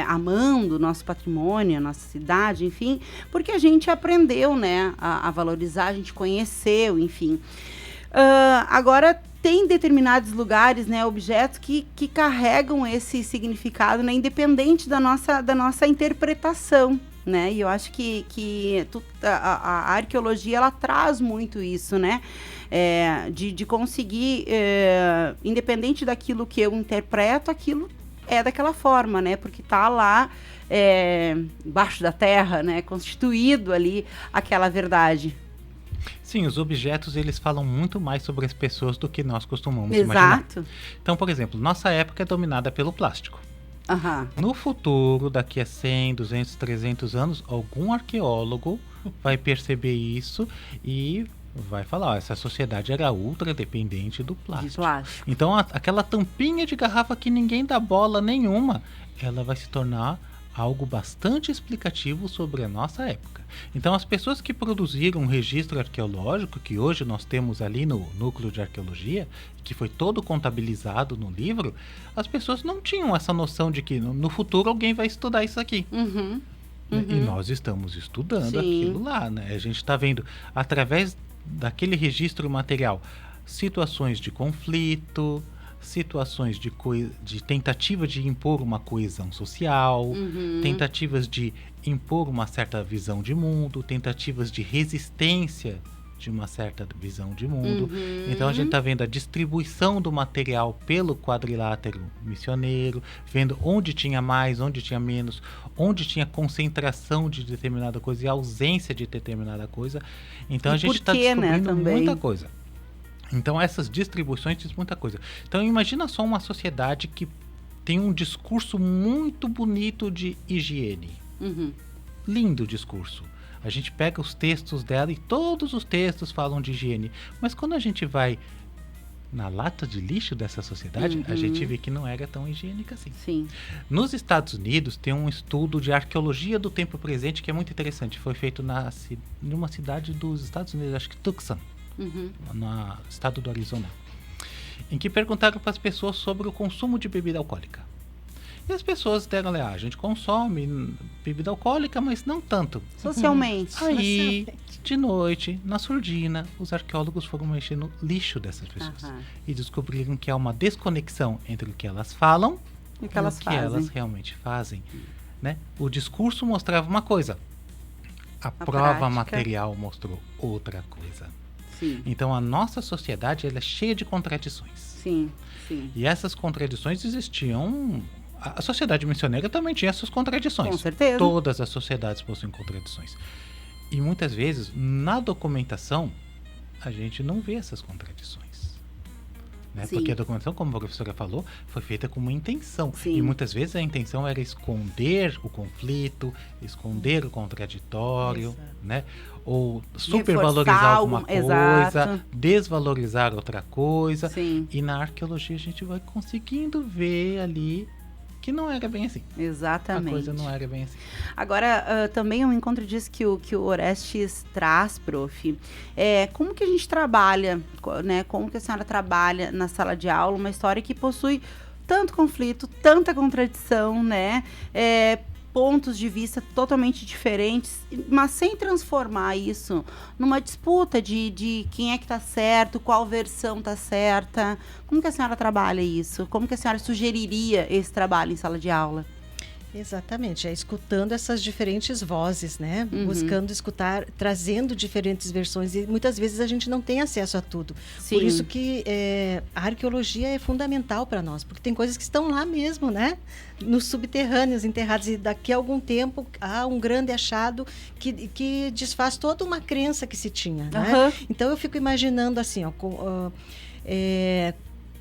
amando o nosso patrimônio, a nossa cidade, enfim, porque a gente aprendeu, né, a valorizar, a gente conheceu, enfim. Agora, tem determinados lugares, né, objetos que carregam esse significado, né, independente da nossa interpretação, né, e eu acho que a arqueologia, ela traz muito isso, né, de conseguir, independente daquilo que eu interpreto, aquilo é daquela forma, né? Porque tá lá embaixo da terra, né? Constituído ali aquela verdade. Sim, os objetos, eles falam muito mais sobre as pessoas do que nós costumamos imaginar. Então, por exemplo, nossa época é dominada pelo plástico. No futuro, daqui a 100, 200, 300 anos, algum arqueólogo vai perceber isso e vai falar, essa sociedade era ultra dependente do plástico. Então, aquela tampinha de garrafa que ninguém dá bola nenhuma, ela vai se tornar algo bastante explicativo sobre a nossa época. Então, as pessoas que produziram um registro arqueológico, que hoje nós temos ali no núcleo de arqueologia, que foi todo contabilizado no livro, as pessoas não tinham essa noção de que no futuro alguém vai estudar isso aqui. E nós estamos estudando aquilo lá, né? A gente está vendo, através daquele registro material, situações de conflito, situações de tentativa de impor uma coesão social, tentativas de impor uma certa visão de mundo, tentativas de resistência de uma certa visão de mundo. Então a gente está vendo a distribuição do material pelo quadrilátero missioneiro, vendo onde tinha mais, onde tinha menos, onde tinha concentração de determinada coisa e ausência de determinada coisa. Então a gente está descobrindo muita coisa. Então essas distribuições dizem muita coisa. Então imagina só uma sociedade que tem um discurso muito bonito de higiene. Lindo discurso. A gente pega os textos dela e todos os textos falam de higiene. Mas quando a gente vai na lata de lixo dessa sociedade, a gente vê que não era tão higiênica assim. Sim. Nos Estados Unidos tem um estudo de arqueologia do tempo presente que é muito interessante. Foi feito numa cidade dos Estados Unidos, acho que Tucson, no estado do Arizona, em que perguntaram para as pessoas sobre o consumo de bebida alcoólica. E as pessoas deram a gente consome bebida alcoólica, mas não tanto. Socialmente. Aí, de noite, na surdina, os arqueólogos foram mexer no lixo dessas pessoas. E descobriram que há uma desconexão entre o que elas falam e o que elas realmente fazem. Né? O discurso mostrava uma coisa. A prova prática material mostrou outra coisa. Sim. Então, a nossa sociedade ela é cheia de contradições. Sim. E essas contradições existiam... A sociedade missioneira também tinha suas contradições. Com certeza. Todas as sociedades possuem contradições. E muitas vezes, na documentação, a gente não vê essas contradições. Né? Porque a documentação, como a professora falou, foi feita com uma intenção. Sim. E muitas vezes a intenção era esconder o conflito, esconder o contraditório, né? Ou supervalorizar alguma coisa, desvalorizar outra coisa. Sim. E na arqueologia a gente vai conseguindo ver ali que não era bem assim. Exatamente. A coisa não era bem assim. Agora, também um encontro disso que o Orestes traz, prof. Como que a gente trabalha, né? Como que a senhora trabalha na sala de aula uma história que possui tanto conflito, tanta contradição, né? Pontos de vista totalmente diferentes, mas sem transformar isso numa disputa de quem é que está certo, qual versão está certa. Como que a senhora trabalha isso? Como que a senhora sugeriria esse trabalho em sala de aula? Exatamente, escutando essas diferentes vozes, né? Buscando escutar, trazendo diferentes versões, e muitas vezes a gente não tem acesso a tudo. Sim. Por isso que a arqueologia é fundamental para nós, porque tem coisas que estão lá mesmo, né? Nos subterrâneos, enterrados, e daqui a algum tempo há um grande achado que desfaz toda uma crença que se tinha, né? Então eu fico imaginando assim,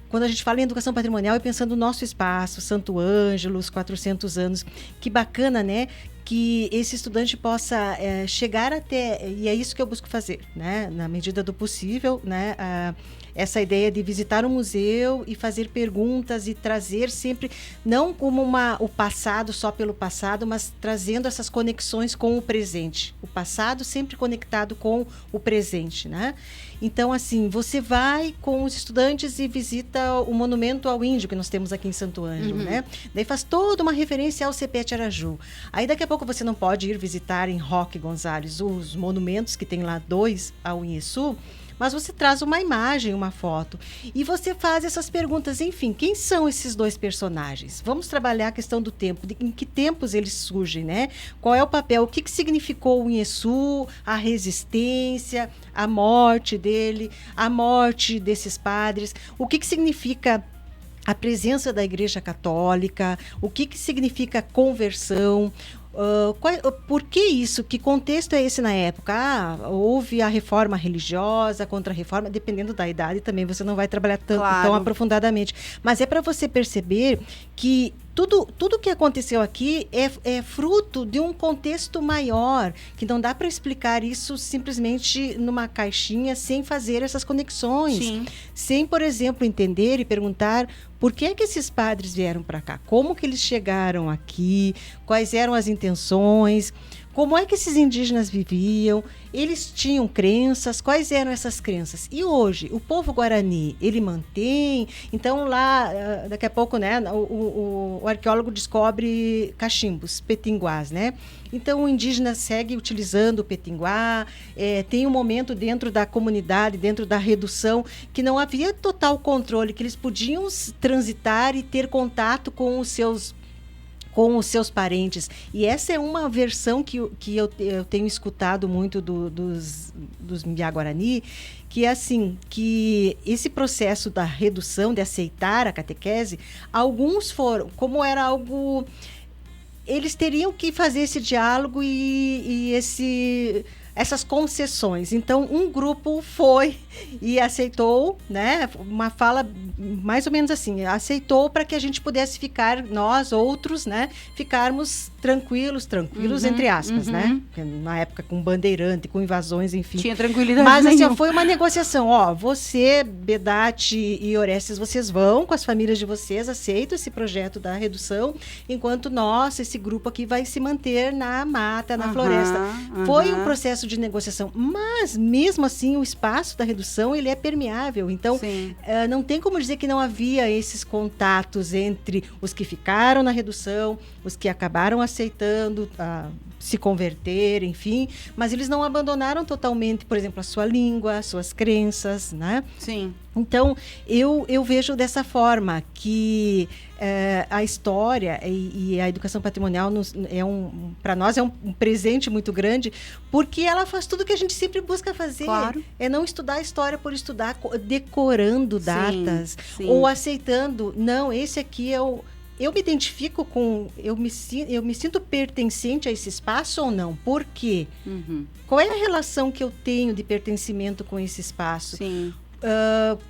quando a gente fala em educação patrimonial, é pensando no nosso espaço, Santo Ângelo, os 400 anos. Que bacana, né? Que esse estudante possa chegar até... E é isso que eu busco fazer, né? Na medida do possível, né? Essa ideia de visitar um museu e fazer perguntas e trazer sempre, não como o passado só pelo passado, mas trazendo essas conexões com o presente. O passado sempre conectado com o presente, né? Então, assim, você vai com os estudantes e visita o monumento ao índio que nós temos aqui em Santo Ângelo, né? Daí faz toda uma referência ao Cepete Araju. Aí daqui a pouco você não pode ir visitar em Roque Gonzales os monumentos que tem lá 2 ao Inheçu, mas você traz uma imagem, uma foto, e você faz essas perguntas, enfim, quem são esses 2 personagens? Vamos trabalhar a questão do tempo, em que tempos eles surgem, né? Qual é o papel, o que significou o Inheçu, a resistência, a morte dele, a morte desses padres, o que significa a presença da Igreja Católica, o que significa conversão. Por que isso? Que contexto é esse na época? Houve a reforma religiosa, contra-reforma, dependendo da idade também, você não vai trabalhar tão aprofundadamente. Mas é para você perceber que tudo que aconteceu aqui é fruto de um contexto maior, que não dá para explicar isso simplesmente numa caixinha sem fazer essas conexões. Sim. Sem, por exemplo, entender e perguntar por que esses padres vieram para cá, como que eles chegaram aqui, quais eram as intenções, como é que esses indígenas viviam, eles tinham crenças, quais eram essas crenças? E hoje, o povo Guarani, ele mantém? Então lá, daqui a pouco, né, o arqueólogo descobre cachimbos, petinguás, né? Então o indígena segue utilizando o petinguá, tem um momento dentro da comunidade, dentro da redução, que não havia total controle, que eles podiam transitar e ter contato com os seus parentes. E essa é uma versão que eu tenho escutado muito dos Mbiá Guarani, que é assim, que esse processo da redução, de aceitar a catequese, alguns foram, como era algo... Eles teriam que fazer esse diálogo e essas concessões. Então, um grupo foi e aceitou, né, uma fala mais ou menos assim, aceitou para que a gente pudesse ficar, nós outros, né, ficarmos tranquilos entre aspas, né? Porque na época com bandeirante, com invasões, enfim. Tinha tranquilidade. Mas assim, foi uma negociação, você, Bedati e Orestes, vocês vão com as famílias de vocês, aceitam esse projeto da redução, enquanto nós, esse grupo aqui vai se manter na mata, na floresta. Foi um processo de negociação, mas mesmo assim o espaço da redução, ele é permeável, então não tem como dizer que não havia esses contatos entre os que ficaram na redução, os que acabaram aceitando se converter, enfim, mas eles não abandonaram totalmente, por exemplo, a sua língua, as suas crenças, né? Sim. Então, eu vejo dessa forma que a história e a educação patrimonial para nós é um presente muito grande, porque ela faz tudo que a gente sempre busca fazer. Claro. É não estudar a história por estudar, decorando datas, sim. ou aceitando, não, esse aqui é o... Eu me identifico com... Eu me sinto pertencente a esse espaço ou não? Por quê? Qual é a relação que eu tenho de pertencimento com esse espaço? Sim.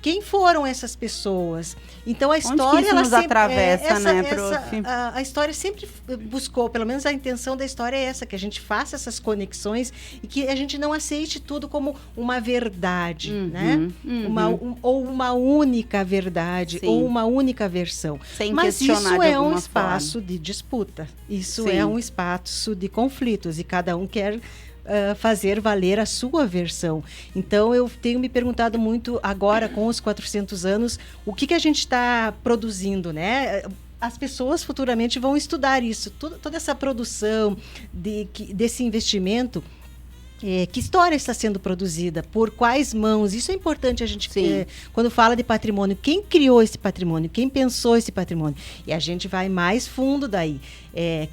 Quem foram essas pessoas? Então a história, onde que isso ela nos sempre atravessa, né, prof? A história sempre buscou, pelo menos a intenção da história é essa, que a gente faça essas conexões e que a gente não aceite tudo como uma verdade, né? Ou uma única verdade, ou uma única versão. Sem Mas questionar isso de é um alguma espaço forma. de disputa. Isso Sim. é um espaço de conflitos e cada um quer fazer valer a sua versão. Então, eu tenho me perguntado muito agora, com os 400 anos, o que a gente está produzindo, né? As pessoas futuramente vão estudar isso, toda essa produção desse investimento. Que história está sendo produzida? Por quais mãos? Isso é importante a gente, quando fala de patrimônio. Quem criou esse patrimônio? Quem pensou esse patrimônio? E a gente vai mais fundo daí.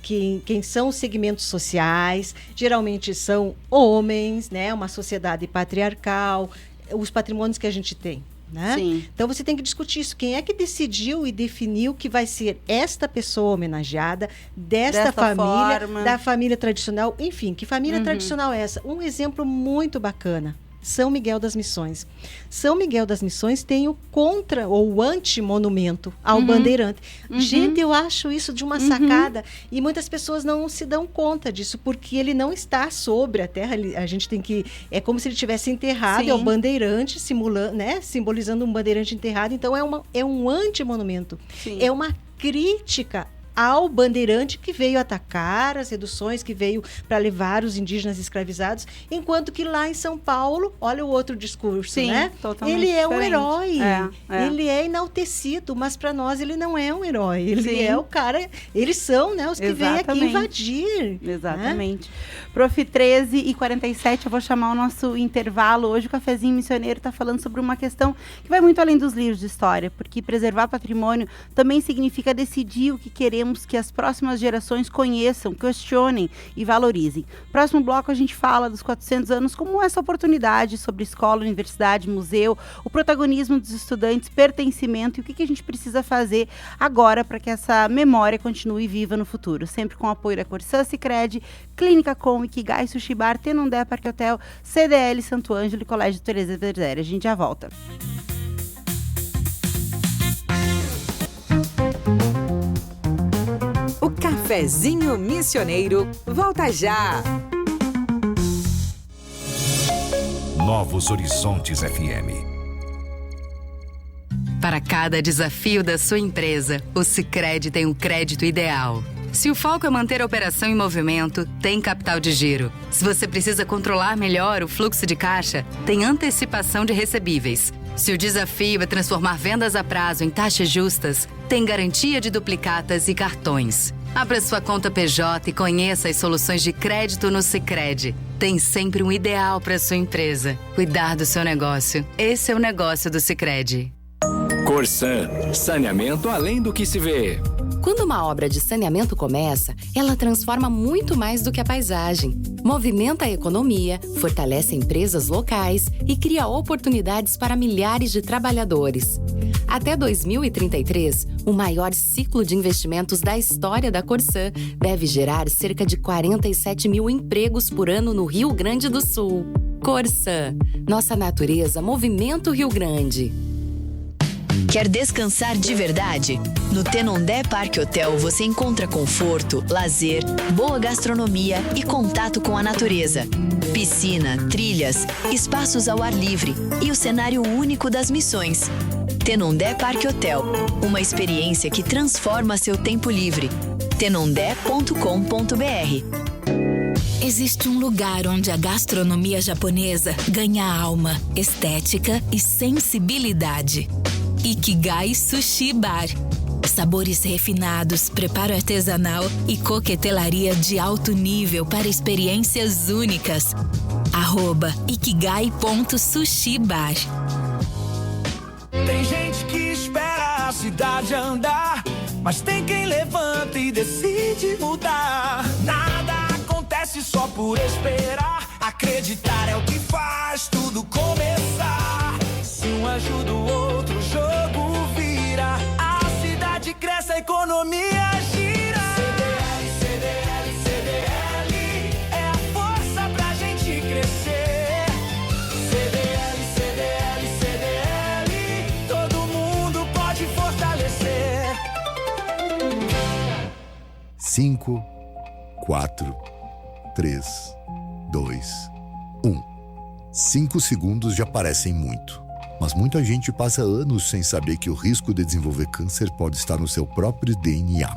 Quem são os segmentos sociais? Geralmente são homens, né? Uma sociedade patriarcal. Os patrimônios que a gente tem. Né? Então você tem que discutir isso. Quem é que decidiu e definiu que vai ser esta pessoa homenageada, desta família, da família tradicional, enfim, que família tradicional é essa? Um exemplo muito bacana. São Miguel das Missões. São Miguel das Missões tem o contra ou anti-monumento ao bandeirante. Gente, eu acho isso de uma sacada e muitas pessoas não se dão conta disso, porque ele não está sobre a terra. A gente tem que... É como se ele tivesse enterrado, é o bandeirante, simbolizando um bandeirante enterrado. Então, é um anti-monumento. É uma crítica ao bandeirante que veio atacar as reduções, que veio para levar os indígenas escravizados, enquanto que lá em São Paulo, olha o outro discurso, né? Totalmente ele é um diferente. herói, ele é enaltecido, mas para nós ele não é um herói, ele é o cara, eles são, né, os que vêm aqui invadir. Exatamente. Né? Prof, 13h47, eu vou chamar o nosso intervalo. Hoje o Cafezinho Missioneiro está falando sobre uma questão que vai muito além dos livros de história, porque preservar patrimônio também significa decidir o que queremos que as próximas gerações conheçam, questionem e valorizem. Próximo bloco a gente fala dos 400 anos como essa oportunidade sobre escola, universidade, museu, o protagonismo dos estudantes, pertencimento e o que a gente precisa fazer agora para que essa memória continue viva no futuro. Sempre com o apoio da Corsã, Sicredi, Clínica Com, Ikigai, Sushi Bar, Tenondé, Parque Hotel, CDL, Santo Ângelo e Colégio Teresa Verzeri. A gente já volta. Cafezinho Missioneiro, volta já! Novos Horizontes FM. Para cada desafio da sua empresa, o Sicredi tem um crédito ideal. Se o foco é manter a operação em movimento, tem capital de giro. Se você precisa controlar melhor o fluxo de caixa, tem antecipação de recebíveis. Se o desafio é transformar vendas a prazo em taxas justas, tem garantia de duplicatas e cartões. Abra sua conta PJ e conheça as soluções de crédito no Sicredi. Tem sempre um ideal para sua empresa. Cuidar do seu negócio. Esse é o negócio do Sicredi. Corsan, saneamento além do que se vê. Quando uma obra de saneamento começa, ela transforma muito mais do que a paisagem. Movimenta a economia, fortalece empresas locais e cria oportunidades para milhares de trabalhadores. Até 2033, o maior ciclo de investimentos da história da Corsan deve gerar cerca de 47 mil empregos por ano no Rio Grande do Sul. Corsan, nossa natureza movimenta o Rio Grande. Quer descansar de verdade? No Tenondé Parque Hotel você encontra conforto, lazer, boa gastronomia e contato com a natureza. Piscina, trilhas, espaços ao ar livre e o cenário único das missões. Tenondé Parque Hotel, uma experiência que transforma seu tempo livre. tenondé.com.br. Existe um lugar onde a gastronomia japonesa ganha alma, estética e sensibilidade. Ikigai Sushi Bar. Sabores refinados, preparo artesanal e coquetelaria de alto nível para experiências únicas. @ikigai.sushibar. Tem gente que espera a cidade andar, mas tem quem levanta e decide mudar. Nada acontece só por esperar. Acreditar é o que faz tudo começar. Se um ajuda o outro, o jogo vira. A cidade cresce, a economia gira. CDL, CDL, CDL é a força pra gente crescer. CDL, CDL, CDL, todo mundo pode fortalecer. 5, 4, 3, 2, 1. 5 segundos já parecem muito. Mas muita gente passa anos sem saber que o risco de desenvolver câncer pode estar no seu próprio DNA.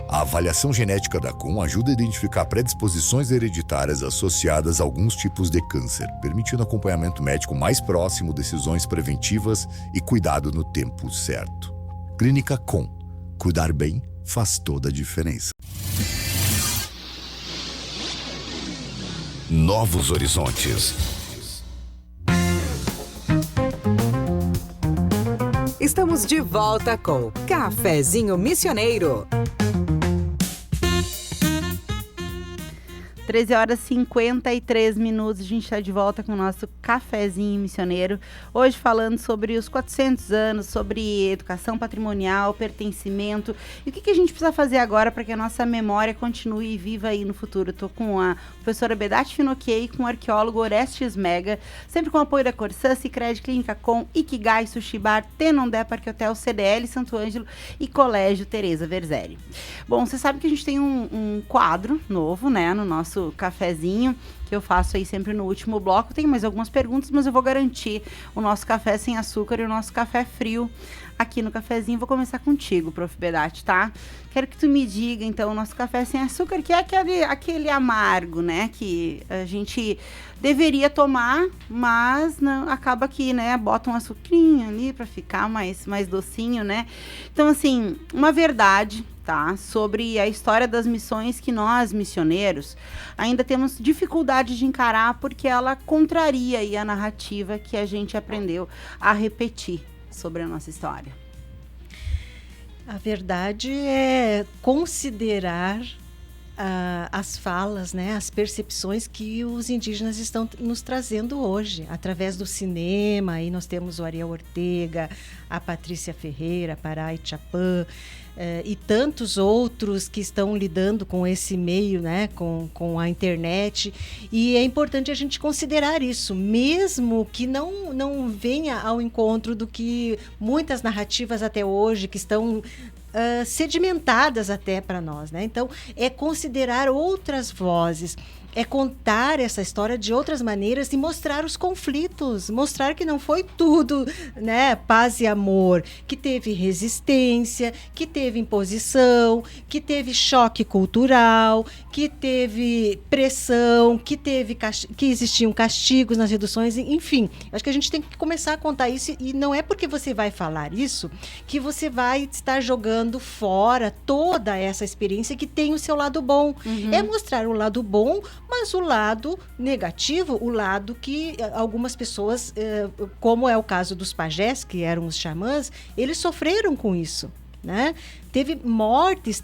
A avaliação genética da COM ajuda a identificar predisposições hereditárias associadas a alguns tipos de câncer, permitindo acompanhamento médico mais próximo, decisões preventivas e cuidado no tempo certo. Clínica COM. Cuidar bem faz toda a diferença. Novos horizontes. Estamos de volta com Cafezinho Missioneiro. 13h53, a gente está de volta com o nosso Cafezinho Missioneiro. Hoje falando sobre os 400 anos, sobre educação patrimonial, pertencimento. E o que a gente precisa fazer agora para que a nossa memória continue viva aí no futuro. Estou com a professora Bedate Finocchier e com o arqueólogo Orestes Mega, sempre com o apoio da Corsan, Sicredi, Clínica COM, Ikigai Sushi Bar, Tenondé Parque Hotel, CDL Santo Ângelo e Colégio Teresa Verzeri. Bom, você sabe que a gente tem um quadro novo, né, no nosso cafezinho, que eu faço aí sempre no último bloco. Tem mais algumas perguntas, mas eu vou garantir o nosso café sem açúcar e o nosso café frio aqui no cafezinho. Vou começar contigo, Prof. Bedate, tá? Quero que tu me diga, então, o nosso café sem açúcar, que é aquele amargo, né, que a gente deveria tomar, mas não, acaba que, né, bota um açucrinho ali para ficar mais docinho, né? Então, assim, uma verdade, tá, sobre a história das missões que nós, missioneiros, ainda temos dificuldade de encarar porque ela contraria aí a narrativa que a gente aprendeu a repetir sobre a nossa história. A verdade é considerar as falas, né, as percepções que os indígenas estão nos trazendo hoje, através do cinema. Aí nós temos o Ariel Ortega, a Patrícia Ferreira, a Parai Chapã, e tantos outros que estão lidando com esse meio, né, com a internet. E é importante a gente considerar isso, mesmo que não venha ao encontro do que muitas narrativas até hoje que estão sedimentadas até para nós, né? Então, é considerar outras vozes, é contar essa história de outras maneiras e mostrar os conflitos, mostrar que não foi tudo, né, paz e amor, que teve resistência, que teve imposição, que teve choque cultural, que teve pressão, que existiam castigos nas reduções, enfim. Acho que a gente tem que começar a contar isso, e não é porque você vai falar isso que você vai estar jogando fora toda essa experiência que tem o seu lado bom. É mostrar o lado bom, mas o lado negativo, o lado que algumas pessoas, como é o caso dos pajés, que eram os xamãs, eles sofreram com isso, né? Teve mortes,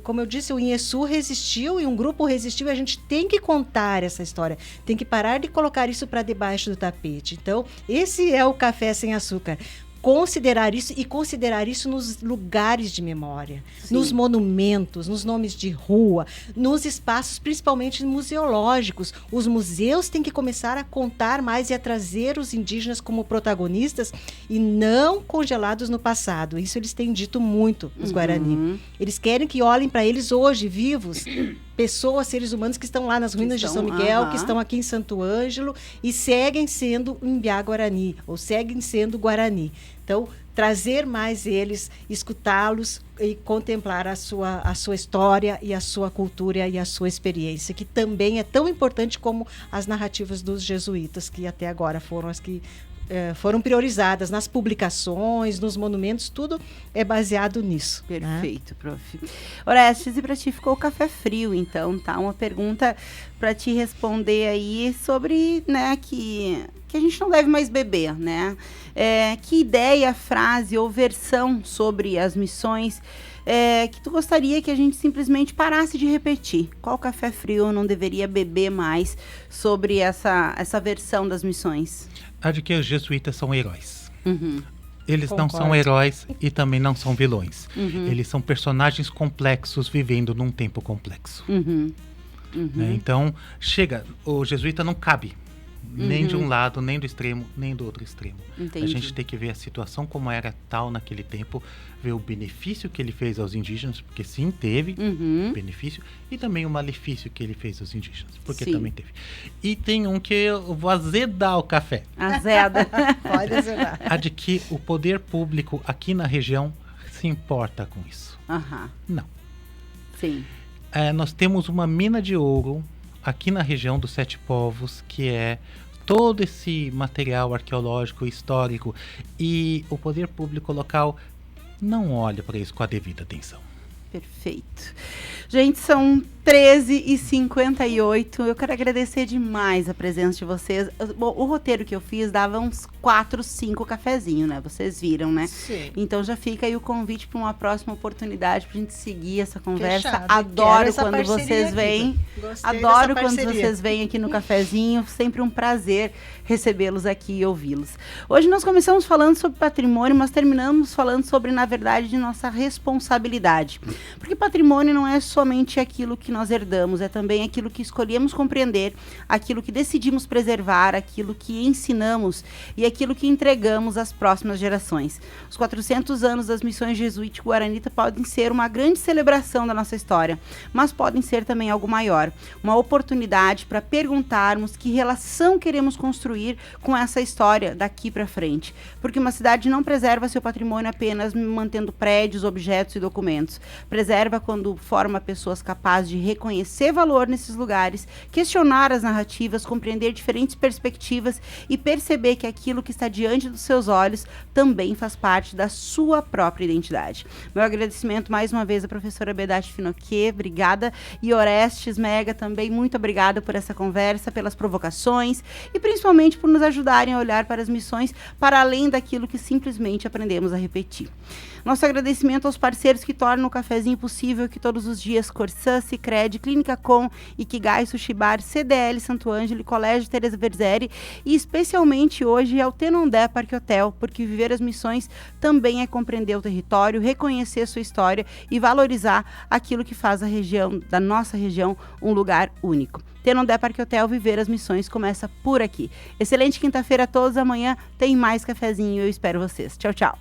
como eu disse, o Inheçu resistiu e um grupo resistiu, e a gente tem que contar essa história, tem que parar de colocar isso para debaixo do tapete. Então, esse é o Café Sem Açúcar. Considerar isso, e considerar isso nos lugares de memória, nos monumentos, nos nomes de rua, nos espaços, principalmente museológicos. Os museus têm que começar a contar mais e a trazer os indígenas como protagonistas e não congelados no passado. Isso eles têm dito muito, os Guarani. Eles querem que olhem para eles hoje, vivos, pessoas, seres humanos que estão lá nas ruínas de São Miguel, que estão aqui em Santo Ângelo e seguem sendo Imbiá Guarani, ou seguem sendo Guarani. Então, trazer mais eles, escutá-los e contemplar a sua história e a sua cultura e a sua experiência, que também é tão importante como as narrativas dos jesuítas, que até agora foram as que foram priorizadas nas publicações, nos monumentos, tudo é baseado nisso. Perfeito, prof. Orestes, e para ti ficou o café frio, então, tá? Uma pergunta para te responder aí sobre, né, que a gente não deve mais beber, né? Que ideia, frase ou versão sobre as missões que tu gostaria que a gente simplesmente parasse de repetir? Qual café frio eu não deveria beber mais sobre essa versão das missões? A de que os jesuítas são heróis. Eles não são heróis e também não são vilões. Eles são personagens complexos vivendo num tempo complexo. Então, o jesuíta não cabe nem de um lado, nem do extremo, nem do outro extremo. Entendi. A gente tem que ver a situação como era tal naquele tempo, ver o benefício que ele fez aos indígenas, porque sim, teve benefício, e também o malefício que ele fez aos indígenas, porque também teve. E tem um que eu vou azedar o café. Azeda. Pode azedar. A de que o poder público aqui na região se importa com isso. Não. Sim. Nós temos uma mina de ouro aqui na região dos Sete Povos, que é todo esse material arqueológico, histórico, e o poder público local não olha para isso com a devida atenção. Perfeito. Gente, são 13h58. Eu quero agradecer demais a presença de vocês. Bom, o roteiro que eu fiz dava uns 4, 5 cafezinhos, né? Vocês viram, né? Sim. Então já fica aí o convite para uma próxima oportunidade pra gente seguir essa conversa. Fechado. Adoro quando vocês vêm. Adoro quando vocês vêm aqui no cafezinho. Sempre um prazer recebê-los aqui e ouvi-los. Hoje nós começamos falando sobre patrimônio, mas terminamos falando sobre, na verdade, de nossa responsabilidade. Porque patrimônio não é somente aquilo que nós herdamos, é também aquilo que escolhemos compreender, aquilo que decidimos preservar, aquilo que ensinamos e aquilo que entregamos às próximas gerações. Os 400 anos das missões jesuítico-guaranita podem ser uma grande celebração da nossa história, mas podem ser também algo maior, uma oportunidade para perguntarmos que relação queremos construir com essa história daqui para frente. Porque uma cidade não preserva seu patrimônio apenas mantendo prédios, objetos e documentos. Preserva quando forma pessoas capazes de reconhecer valor nesses lugares, questionar as narrativas, compreender diferentes perspectivas e perceber que aquilo que está diante dos seus olhos também faz parte da sua própria identidade. Meu agradecimento mais uma vez à professora Bedate Finoquet, obrigada, e Orestes Mega também, muito obrigada por essa conversa, pelas provocações e principalmente por nos ajudarem a olhar para as missões para além daquilo que simplesmente aprendemos a repetir. Nosso agradecimento aos parceiros que tornam o cafezinho possível, que todos os dias Corsã, Sicredi, Clínica Com, Ikigai, Sushi Bar, CDL Santo Ângelo, Colégio Teresa Verzeri e especialmente hoje ao Tenondé Parque Hotel, porque viver as missões também é compreender o território, reconhecer sua história e valorizar aquilo que faz a região, da nossa região, um lugar único. Tenondé Parque Hotel, viver as missões começa por aqui. Excelente quinta-feira a todos, amanhã tem mais cafezinho e eu espero vocês. Tchau, tchau.